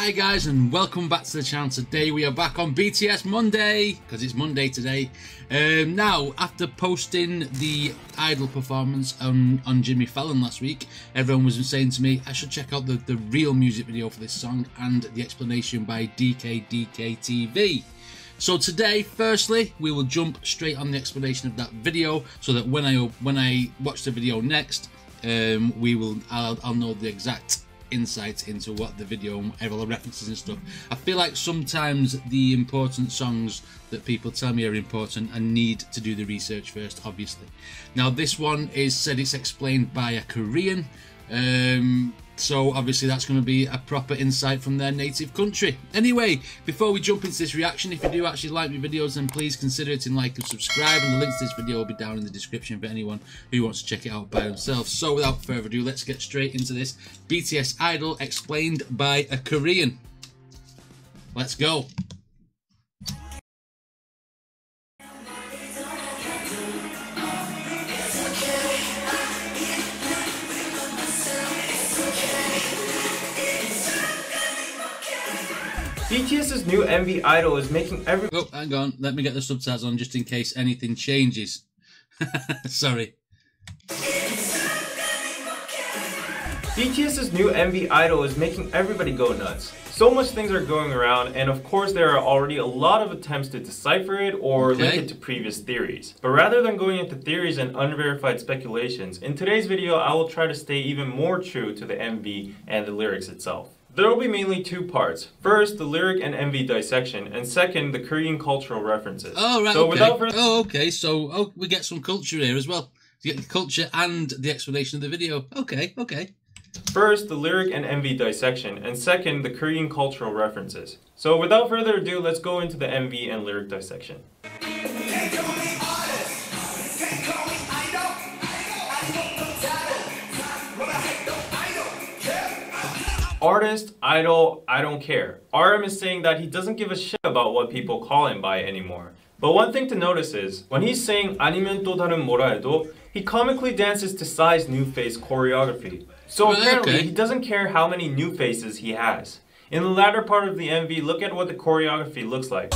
Hi guys, and welcome back to the channel. Today we are back on BTS Monday, because it's Monday today. Now, after posting the Idol performance on Jimmy Fallon last week, everyone was saying to me I should check out the real music video for this song and the explanation by DKDKTV. So today, firstly, we will jump straight on the explanation of that video, so that when I watch the video next, I'll know the exact insight into what the video and all the references and stuff. I feel like sometimes the important songs that people tell me are important, I need to do the research first, obviously. Now this one it's explained by a Korean, so obviously that's going to be a proper insight from their native country. Anyway, before we jump into this reaction, if you do actually like my videos, then please consider hitting like and subscribe, and the links to this video will be down in the description for anyone who wants to check it out by themselves. So without further ado, let's get straight into this BTS Idol explained by a Korean. Let's go. BTS's new MV Idol is making every— Oh, hang on. Let me get the subtitles on just in case anything changes. Sorry. BTS's new MV Idol is making everybody go nuts. So much things are going around, and of course there are already a lot of attempts to decipher it or link it to previous theories. But rather than going into theories and unverified speculations, in today's video I will try to stay even more true to the MV and the lyrics itself. There will be mainly two parts. First, the lyric and MV dissection, and second, the Korean cultural references. Oh, right, so okay. Without further— okay, so we get some culture here as well. You get the culture and the explanation of the video. Okay. First, the lyric and MV dissection, and second, the Korean cultural references. So without further ado, let's go into the MV and lyric dissection. Artist, idol, I don't care. RM is saying that he doesn't give a shit about what people call him by anymore. But one thing to notice is, when he's saying 아니면 또 다른 뭐라 해도, he comically dances to Psy's new face choreography. So apparently he doesn't care how many new faces he has. In the latter part of the MV, look at what the choreography looks like.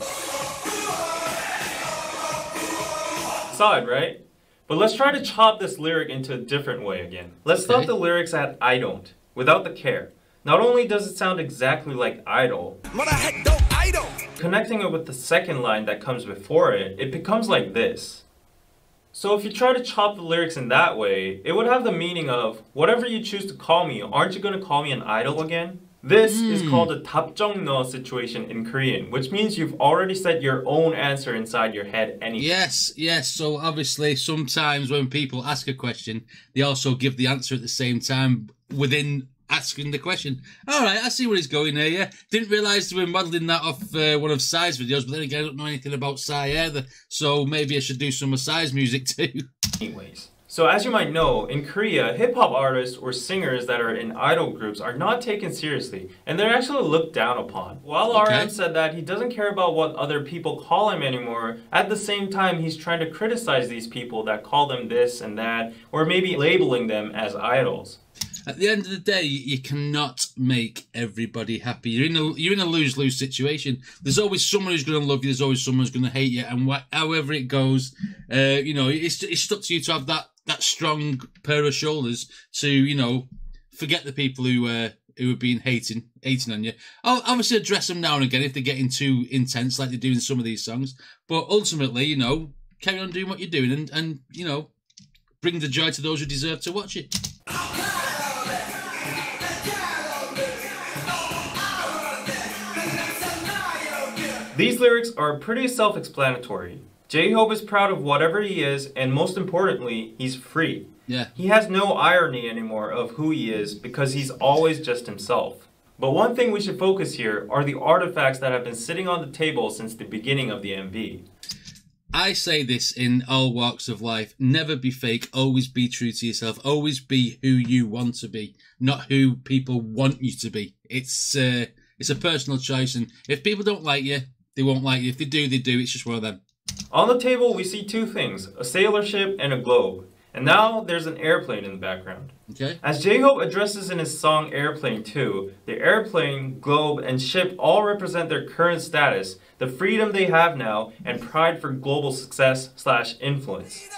Solid, right? But let's try to chop this lyric into a different way again. Let's stop the lyrics at I don't, without the care. Not only does it sound exactly like idol, connecting it with the second line that comes before it, it becomes like this. So if you try to chop the lyrics in that way, it would have the meaning of, whatever you choose to call me, aren't you going to call me an idol again? This is called a 답정너 situation in Korean, which means you've already said your own answer inside your head anyway. Yes, so obviously sometimes when people ask a question, they also give the answer at the same time within asking the question. Alright, I see where he's going here, yeah. Didn't realise they were modelling that off one of Psy's videos, but then again I don't know anything about Psy either, so maybe I should do some of Psy's music too. Anyways, so as you might know, in Korea, hip-hop artists or singers that are in idol groups are not taken seriously, and they're actually looked down upon. While RM said that he doesn't care about what other people call him anymore, at the same time he's trying to criticize these people that call them this and that, or maybe labeling them as idols. At the end of the day, you cannot make everybody happy. You're in a lose-lose situation. There's always someone who's going to love you. There's always someone who's going to hate you. And however it goes, you know, it's stuck to you to have that strong pair of shoulders to, you know, forget the people who have been hating on you. I'll obviously address them now and again if they're getting too intense, like they do in some of these songs. But ultimately, you know, carry on doing what you're doing, and you know, bring the joy to those who deserve to watch it. These lyrics are pretty self-explanatory. J-Hope is proud of whatever he is, and most importantly, he's free. Yeah. He has no irony anymore of who he is because he's always just himself. But one thing we should focus here are the artifacts that have been sitting on the table since the beginning of the MV. I say this in all walks of life. Never be fake. Always be true to yourself. Always be who you want to be, not who people want you to be. It's a personal choice, and if people don't like you, they won't like you. If they do, they do. It's just one of them. On the table, we see two things, a sailor ship and a globe. And now there's an airplane in the background. Okay. As J-Hope addresses in his song Airplane 2, the airplane, globe, and ship all represent their current status, the freedom they have now, and pride for global success / influence.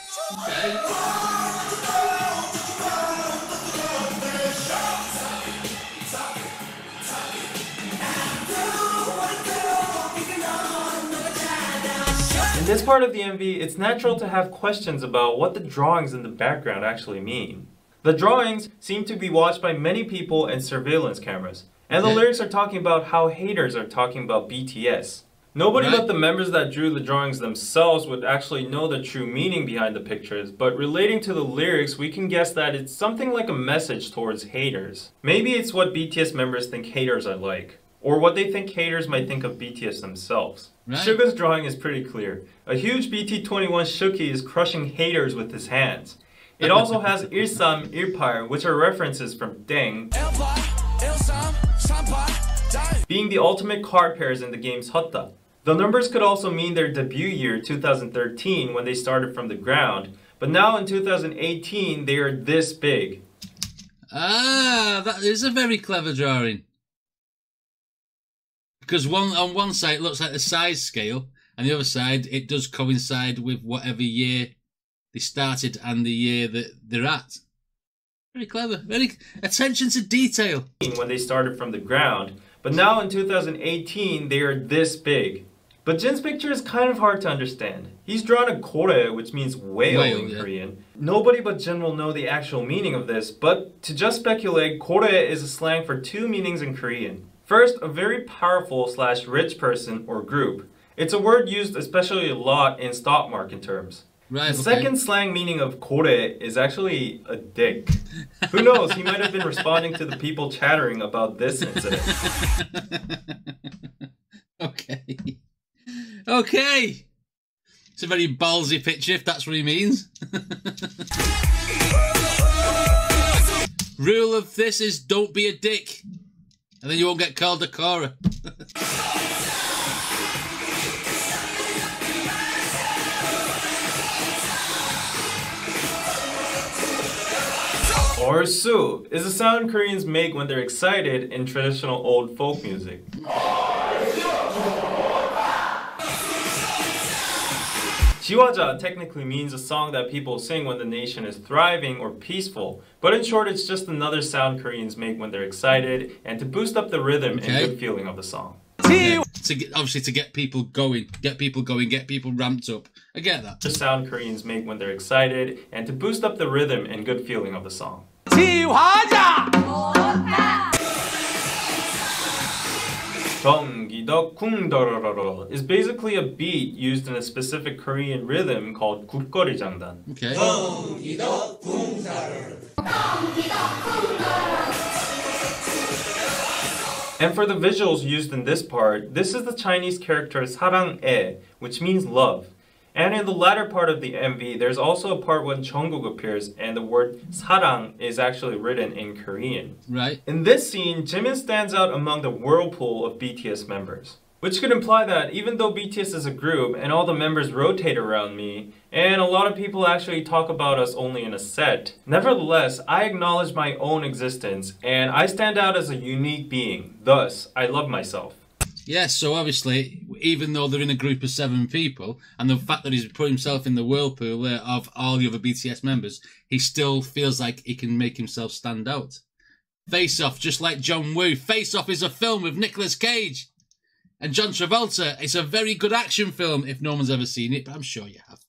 In this part of the MV, it's natural to have questions about what the drawings in the background actually mean. The drawings seem to be watched by many people and surveillance cameras, and the lyrics are talking about how haters are talking about BTS. Nobody but the members that drew the drawings themselves would actually know the true meaning behind the pictures, but relating to the lyrics, we can guess that it's something like a message towards haters. Maybe it's what BTS members think haters are like, or what they think haters might think of BTS themselves. Suga's drawing is pretty clear. A huge BT21 Shuki is crushing haters with his hands. It also has Ilsam, Ilpar, which are references from Deng, being the ultimate card pairs in the game's Hotta. The numbers could also mean their debut year, 2013, when they started from the ground, but now in 2018, they are this big. Ah, that is a very clever drawing. Because on one side it looks like the size scale, and the other side it does coincide with whatever year they started and the year that they're at. Very clever. Very attention to detail. When they started from the ground, but now in 2018 they are this big. But Jin's picture is kind of hard to understand. He's drawn a kore, which means whale in Korean. Nobody but Jin will know the actual meaning of this, but to just speculate, kore is a slang for two meanings in Korean. First, a very powerful / rich person or group. It's a word used especially a lot in stock market terms. The second slang meaning of kore is actually a dick. Who knows, he might have been responding to the people chattering about this incident. Okay. It's a very ballsy picture if that's what he means. Rule of this is don't be a dick. And then you won't get called a Cora. Orsu is a sound Koreans make when they're excited in traditional old folk music. Jiwaja technically means a song that people sing when the nation is thriving or peaceful, but in short it's just another sound Koreans make when they're excited and to boost up the rhythm and good feeling of the song. Yeah. Obviously to get people going, get people ramped up. I get that. The sound Koreans make when they're excited and to boost up the rhythm and good feeling of the song. Donggido kungdororo is basically a beat used in a specific Korean rhythm called gukgori jangdan. Okay. And for the visuals used in this part, this is the Chinese character sarang-e, which means love. And in the latter part of the MV, there's also a part when Jungkook appears and the word sarang is actually written in Korean. Right. In this scene, Jimin stands out among the whirlpool of BTS members. Which could imply that even though BTS is a group and all the members rotate around me, and a lot of people actually talk about us only in a set, nevertheless, I acknowledge my own existence and I stand out as a unique being. Thus, I love myself. Yes, so obviously, even though they're in a group of 7 people, and the fact that he's put himself in the whirlpool of all the other BTS members, he still feels like he can make himself stand out. Face Off, just like John Woo. Face Off is a film with Nicolas Cage and John Travolta. It's a very good action film if no one's ever seen it, but I'm sure you have.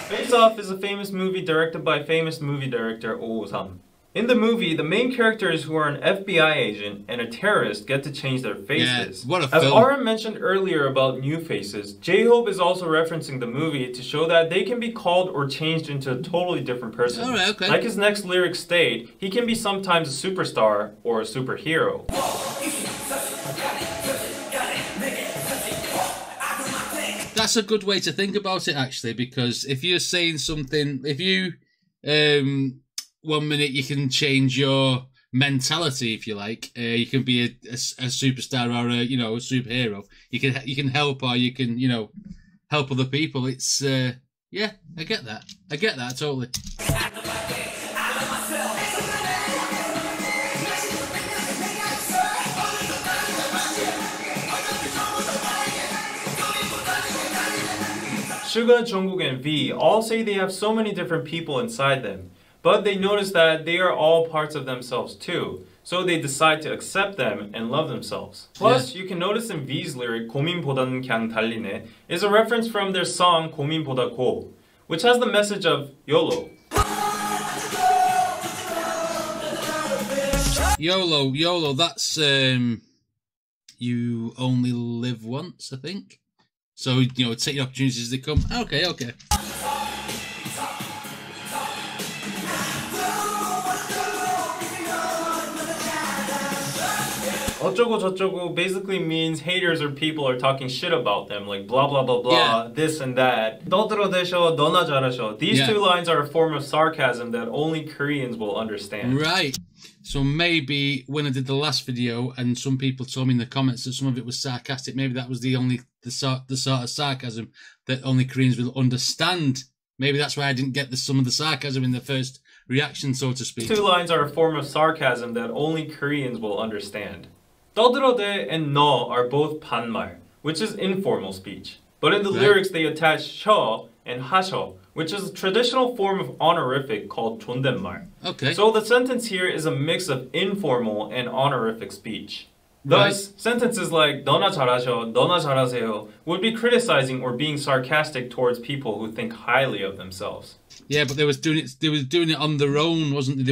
Face Off is a famous movie directed by famous movie director Oh Sam. In the movie, the main characters who are an FBI agent and a terrorist get to change their faces. Yeah, what a film. As RM mentioned earlier about new faces, J-Hope is also referencing the movie to show that they can be called or changed into a totally different person. Alright, okay. Like his next lyric state, he can be sometimes a superstar or a superhero. That's a good way to think about it, actually, because if you're saying something, if you, 1 minute you can change your mentality, if you like. You can be a superstar or a superhero. You can help, or you can help other people. It's yeah, I get that. I get that totally. Suga, Jungkook, and V all say they have so many different people inside them, but they notice that they are all parts of themselves too, so they decide to accept them and love themselves. Plus, you can notice in V's lyric 고민보다는 그냥 달리네 is a reference from their song 고민보다 고, which has the message of YOLO. YOLO, that's you only live once, I think. So, take the opportunities as they come. Okay. 어쩌고 저쩌고 basically means haters or people are talking shit about them, like blah blah blah blah, this and that. 떠들어대셔, 너나 잘하셔. These two lines are a form of sarcasm that only Koreans will understand. Right. So maybe when I did the last video and some people told me in the comments that some of it was sarcastic, maybe that was the sort of sarcasm that only Koreans will understand. Maybe that's why I didn't get some of the sarcasm in the first reaction, so to speak. Two lines are a form of sarcasm that only Koreans will understand. 떠들어대 and 너 are both 반말, which is informal speech. But in the lyrics they attach 셔 and 하셔, which is a traditional form of honorific called 존댓말. Okay. So the sentence here is a mix of informal and honorific speech. Thus, sentences like 너나 잘하셔, 너나 잘하세요 would be criticizing or being sarcastic towards people who think highly of themselves. Yeah, but they was doing it on their own, wasn't they?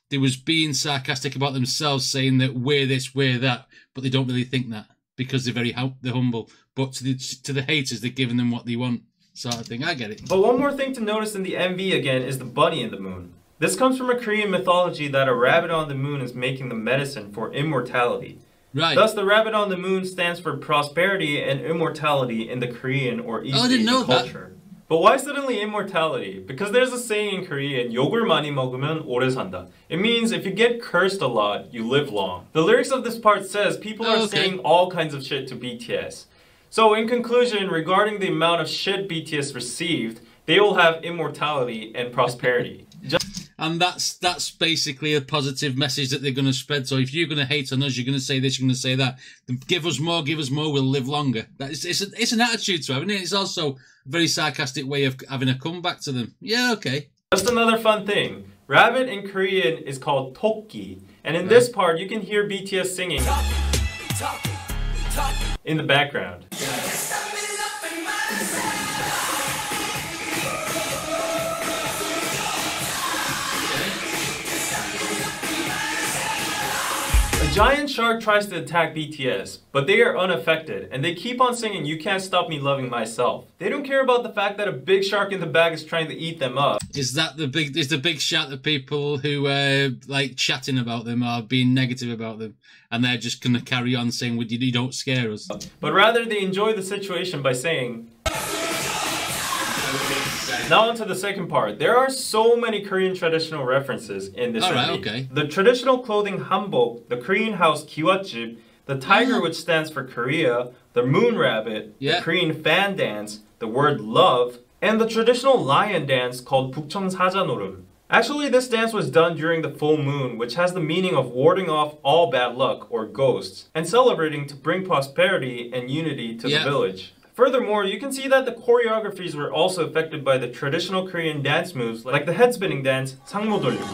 They was being sarcastic about themselves, saying that we're this, we're that, but they don't really think that because they're humble. But to the haters, they're giving them what they want, sort of thing. I get it. But one more thing to notice in the MV again is the bunny in the moon. This comes from a Korean mythology that a rabbit on the moon is making the medicine for immortality. Right. Thus, the rabbit on the moon stands for prosperity and immortality in the Korean or East Asian culture. But why suddenly immortality? Because there's a saying in Korean, 욕을 많이 먹으면 오래 산다. It means if you get cursed a lot, you live long. The lyrics of this part says people are saying all kinds of shit to BTS. So in conclusion, regarding the amount of shit BTS received, they will have immortality and prosperity. And that's basically a positive message that they're going to spread. So if you're going to hate on us, you're going to say this, you're going to say that. Give us more, we'll live longer. It's an attitude to have, isn't it? It's also a very sarcastic way of having a comeback to them. Yeah, okay. Just another fun thing. Rabbit in Korean is called tokki. And in this part, you can hear BTS singing in the background. A giant shark tries to attack BTS, but they are unaffected, and they keep on singing "You Can't Stop Me Loving Myself." They don't care about the fact that a big shark in the back is trying to eat them up. Is the big shout the people who like chatting about them or being negative about them, and they're just gonna carry on saying, "Well, you don't scare us." But rather, they enjoy the situation by saying. Now on to the second part. There are so many Korean traditional references in this movie. The traditional clothing hanbok, the Korean house kiwatjip, the tiger which stands for Korea, the moon rabbit, the Korean fan dance, the word love, and the traditional lion dance called 북청 사자노름. Actually, this dance was done during the full moon, which has the meaning of warding off all bad luck or ghosts, and celebrating to bring prosperity and unity to the village. Furthermore, you can see that the choreographies were also affected by the traditional Korean dance moves like the head-spinning dance, 상모 돌리기.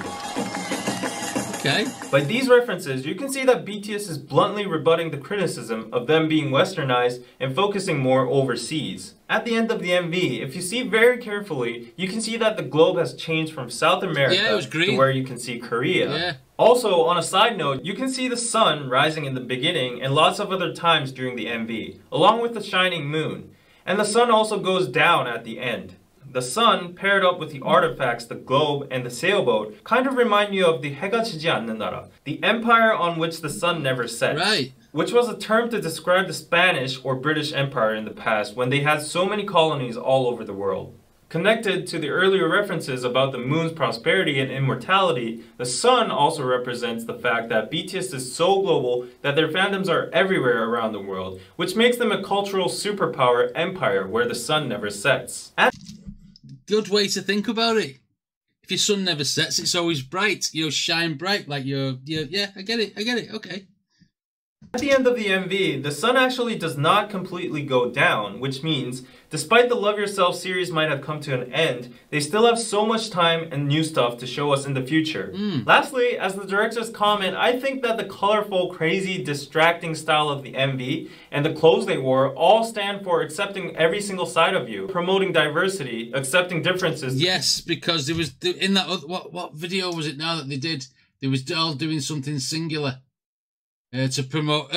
By these references, you can see that BTS is bluntly rebutting the criticism of them being westernized and focusing more overseas. At the end of the MV, if you see very carefully, you can see that the globe has changed from South America to where you can see Korea. Also, on a side note, you can see the sun rising in the beginning and lots of other times during the MV, along with the shining moon. And the sun also goes down at the end. The sun, paired up with the artifacts, the globe, and the sailboat, kind of remind you of the 해가 지지 않는 나라, the empire on which the sun never sets. Which was a term to describe the Spanish or British Empire in the past when they had so many colonies all over the world. Connected to the earlier references about the moon's prosperity and immortality, the sun also represents the fact that BTS is so global that their fandoms are everywhere around the world, which makes them a cultural superpower empire where the sun never sets. Good way to think about it. If your sun never sets, it's always bright. You know, shine bright like yeah, I get it, okay. At the end of the MV, the sun actually does not completely go down, which means, despite the Love Yourself series might have come to an end, they still have so much time and new stuff to show us in the future. Lastly, as the director's comment, I think that the colorful, crazy, distracting style of the MV and the clothes they wore all stand for accepting every single side of you, promoting diversity, accepting differences. Yes, because there was, in that other, what video was it now that they did? They was all doing something singular. To promote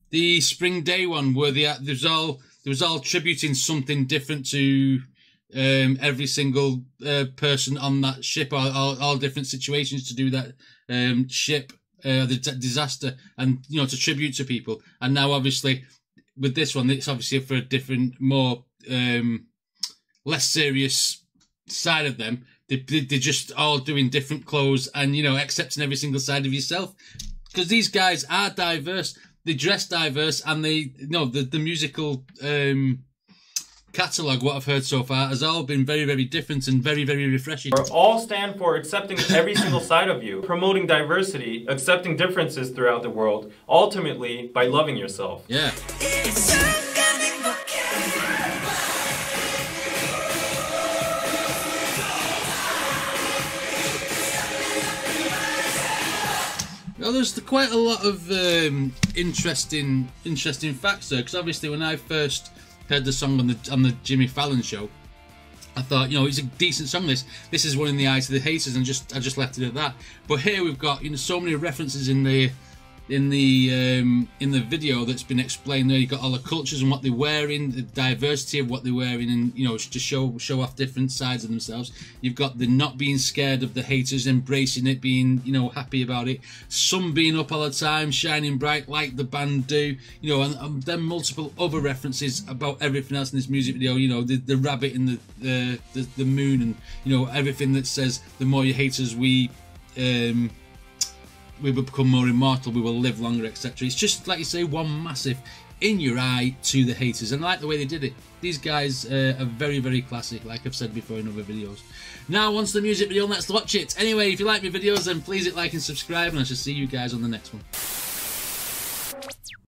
the Spring Day one, where there was all tributing something different to every single person on that ship, or all different situations to do that ship, the disaster, and you know, to tribute to people. And now obviously with this one, it's obviously for a different, more less serious side of them. They're just all doing different clothes and, you know, accepting every single side of yourself. Because these guys are diverse. They dress diverse, and they, you know, the musical catalogue, what I've heard so far, has all been very, very different and very, very refreshing. All stand for accepting every single side of you, promoting diversity, accepting differences throughout the world, ultimately by loving yourself. Yeah. Well, there's quite a lot of interesting facts there, because obviously when I first heard the song on the Jimmy Fallon show, I thought, you know, it's a decent song. This is one in the eyes of the haters, and I just left it at that. But here we've got, you know, so many references in the video that's been explained there. You've got all the cultures and what they're wearing, the diversity of what they're wearing, and, you know, to show off different sides of themselves. You've got the not being scared of the haters, embracing it, being, you know, happy about it. Sun being up all the time, shining bright like the band do, you know, and then multiple other references about everything else in this music video. You know, the rabbit and the moon, and, you know, everything that says the more you hate us, we will become more immortal, we will live longer, etc. It's just, like you say, one massive in your eye to the haters, and I like the way they did it. These guys are very, very classy, like I've said before in other videos. Now, once the music video, let's watch it. Anyway, if you like my videos, then please hit like and subscribe, and I shall see you guys on the next one.